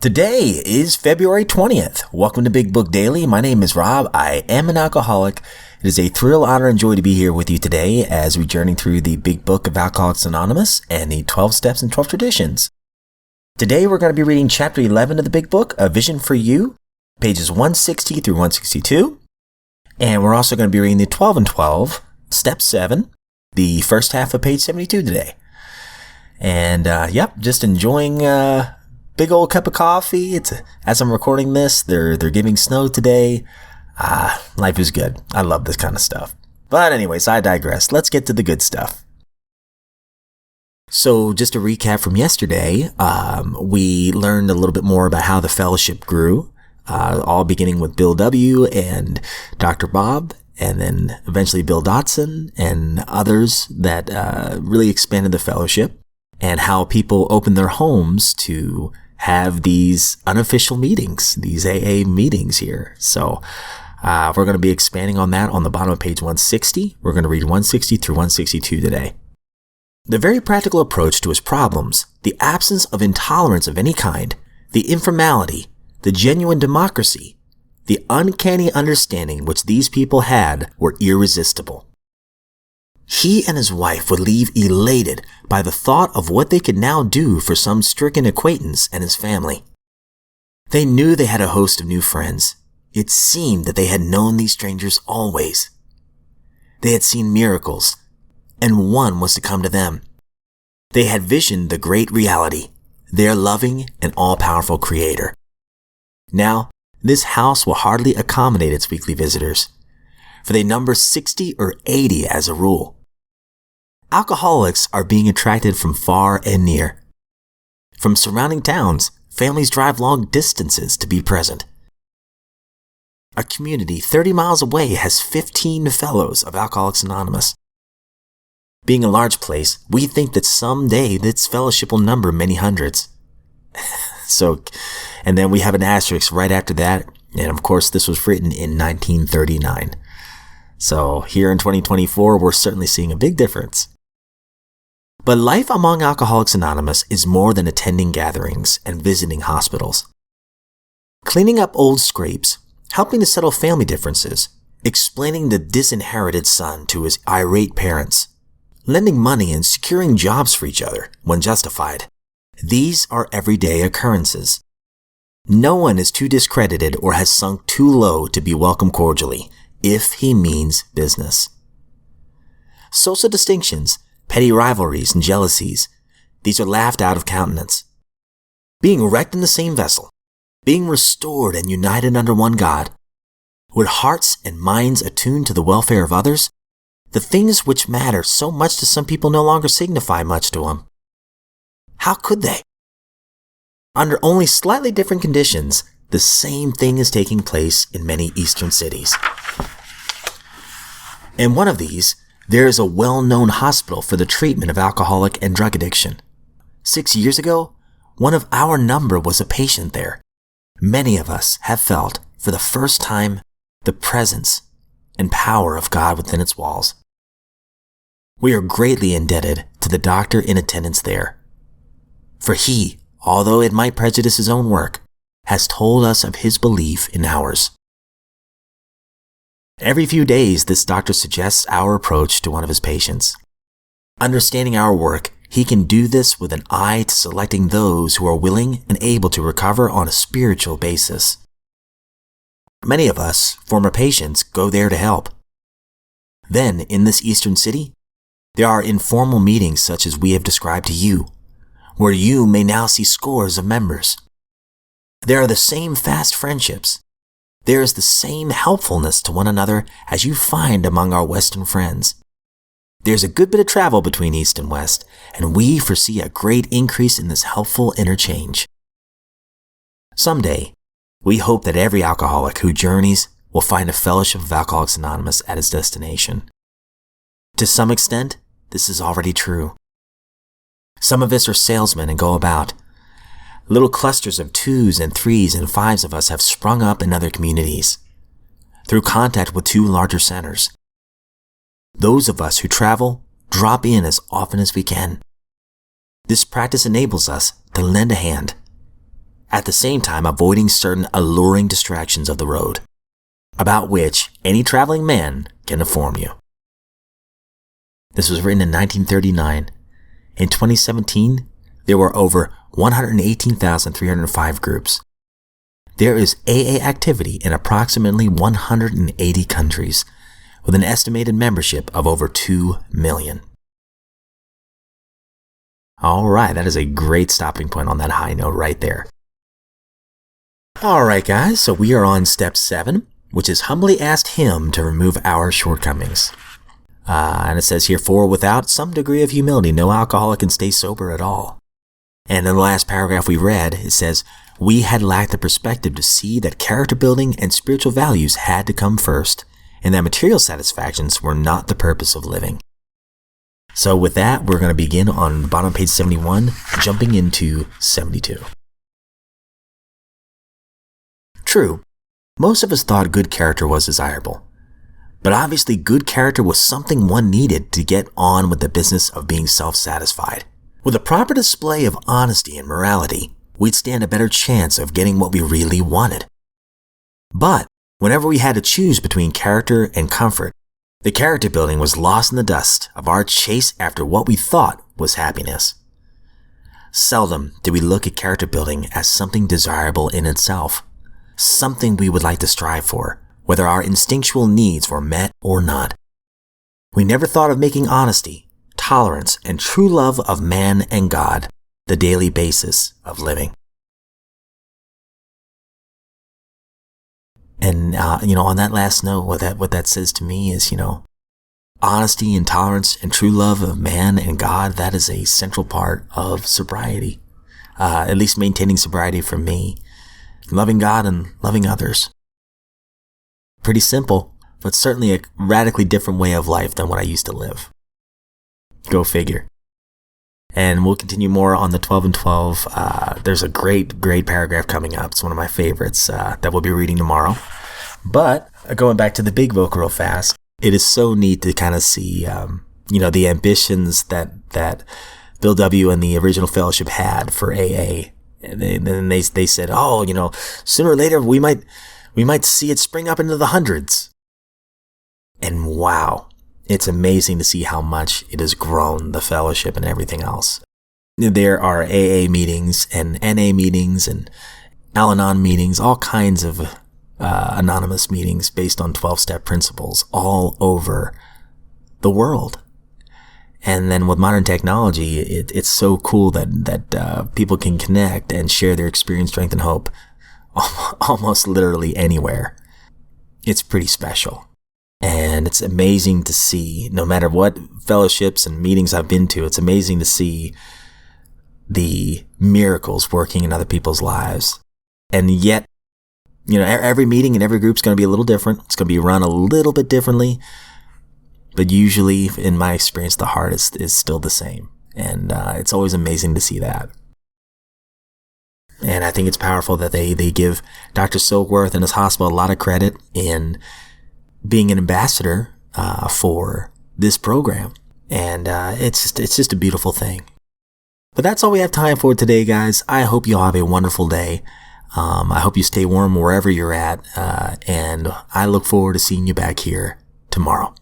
Today is February 20th. Welcome to Big Book Daily. My name is Rob. I am an alcoholic. It is a thrill, honor, and joy to be here with you today as we journey through the Big Book of Alcoholics Anonymous and the 12 Steps and 12 Traditions. Today we're going to be reading Chapter 11 of the Big Book, A Vision for You, pages 160 through 162. And we're also going to be reading the 12 and 12, Step 7, the first half of page 72 today. And just enjoying big old cup of coffee. As I'm recording this, they're giving snow today. Life is good. I love this kind of stuff. But anyways, I digress. Let's get to the good stuff. So just to recap from yesterday, we learned a little bit more about how the fellowship grew, all beginning with Bill W. and Dr. Bob, and then eventually Bill Dotson and others that really expanded the fellowship, and how people opened their homes to have these unofficial meetings, these AA meetings here. So we're going to be expanding on that on the bottom of page 160. We're going to read 160 through 162 today. The very practical approach to his problems, the absence of intolerance of any kind, the informality, the genuine democracy, the uncanny understanding which these people had were irresistible. He and his wife would leave elated by the thought of what they could now do for some stricken acquaintance and his family. They knew they had a host of new friends. It seemed that they had known these strangers always. They had seen miracles, and one was to come to them. They had visioned the great reality, their loving and all-powerful Creator. Now, this house will hardly accommodate its weekly visitors, for they number 60 or 80 as a rule. Alcoholics are being attracted from far and near. From surrounding towns, families drive long distances to be present. A community 30 miles away has 15 fellows of Alcoholics Anonymous. Being a large place, we think that someday this fellowship will number many hundreds. And then we have an asterisk right after that, and of course this was written in 1939. So here in 2024, we're certainly seeing a big difference. But life among Alcoholics Anonymous is more than attending gatherings and visiting hospitals. Cleaning up old scrapes, helping to settle family differences, explaining the disinherited son to his irate parents, lending money and securing jobs for each other when justified. These are everyday occurrences. No one is too discredited or has sunk too low to be welcomed cordially, if he means business. Social distinctions, petty rivalries, and jealousies, these are laughed out of countenance. Being wrecked in the same vessel, being restored and united under one God, with hearts and minds attuned to the welfare of others, the things which matter so much to some people no longer signify much to them. How could they? Under only slightly different conditions, the same thing is taking place in many eastern cities. In one of these, there is a well-known hospital for the treatment of alcoholic and drug addiction. 6 years ago, one of our number was a patient there. Many of us have felt, for the first time, the presence and power of God within its walls. We are greatly indebted to the doctor in attendance there. For he, although it might prejudice his own work, has told us of his belief in ours. Every few days, this doctor suggests our approach to one of his patients. Understanding our work, he can do this with an eye to selecting those who are willing and able to recover on a spiritual basis. Many of us, former patients, go there to help. Then, in this eastern city, there are informal meetings such as we have described to you, where you may now see scores of members. There are the same fast friendships. There is the same helpfulness to one another as you find among our Western friends. There's a good bit of travel between East and West, and we foresee a great increase in this helpful interchange. Someday, we hope that every alcoholic who journeys will find a fellowship of Alcoholics Anonymous at his destination. To some extent, this is already true. Some of us are salesmen and go about. Little clusters of 2s and 3s and 5s of us have sprung up in other communities, through contact with 2 larger centers. Those of us who travel drop in as often as we can. This practice enables us to lend a hand. at the same time avoiding certain alluring distractions of the road, about which any traveling man can inform you. This was written in 1939. In 2017, there were over 118,305 groups. There is AA activity in approximately 180 countries, with an estimated membership of over 2 million. All right, that is a great stopping point on that high note right there. All right, guys, so we are on step 7, which is humbly ask Him to remove our shortcomings. And it says here, for without some degree of humility, no alcoholic can stay sober at all. And in the last paragraph we read, it says, we had lacked the perspective to see that character building and spiritual values had to come first, and that material satisfactions were not the purpose of living. So with that, we're going to begin on the bottom of page 71, jumping into 72. True, most of us thought good character was desirable. But obviously good character was something one needed to get on with the business of being self-satisfied. With a proper display of honesty and morality, we'd stand a better chance of getting what we really wanted. But whenever we had to choose between character and comfort, the character building was lost in the dust of our chase after what we thought was happiness. Seldom do we look at character building as something desirable in itself, something we would like to strive for, whether our instinctual needs were met or not. We never thought of making honesty, tolerance, and true love of man and God the daily basis of living. And, on that last note, what that says to me is, honesty and tolerance and true love of man and God, that is a central part of sobriety. At least maintaining sobriety for me. Loving God and loving others. Pretty simple, but certainly a radically different way of life than what I used to live. Go figure. And we'll continue more on the 12 and 12. There's a great paragraph coming up. It's one of my favorites that we'll be reading tomorrow. But going back to the big book real fast, it is so neat to kind of see, the ambitions that Bill W. and the original fellowship had for AA. And then they said, sooner or later we might see it spring up into the hundreds. And wow, it's amazing to see how much it has grown, the fellowship and everything else. There are AA meetings and NA meetings and Al-Anon meetings, all kinds of anonymous meetings based on 12-step principles all over the world. And then with modern technology, it's so cool that people can connect and share their experience, strength, and hope almost literally anywhere. It's pretty special. And it's amazing to see, no matter what fellowships and meetings I've been to, it's amazing to see the miracles working in other people's lives. And yet, every meeting and every group is going to be a little different. It's going to be run a little bit differently. But usually, in my experience, the heart is still the same. And it's always amazing to see that. And I think it's powerful that they give Dr. Silkworth and his hospital a lot of credit in being an ambassador for this program. And it's just a beautiful thing. But that's all we have time for today, guys. I hope you all have a wonderful day. I hope you stay warm wherever you're at. And I look forward to seeing you back here tomorrow.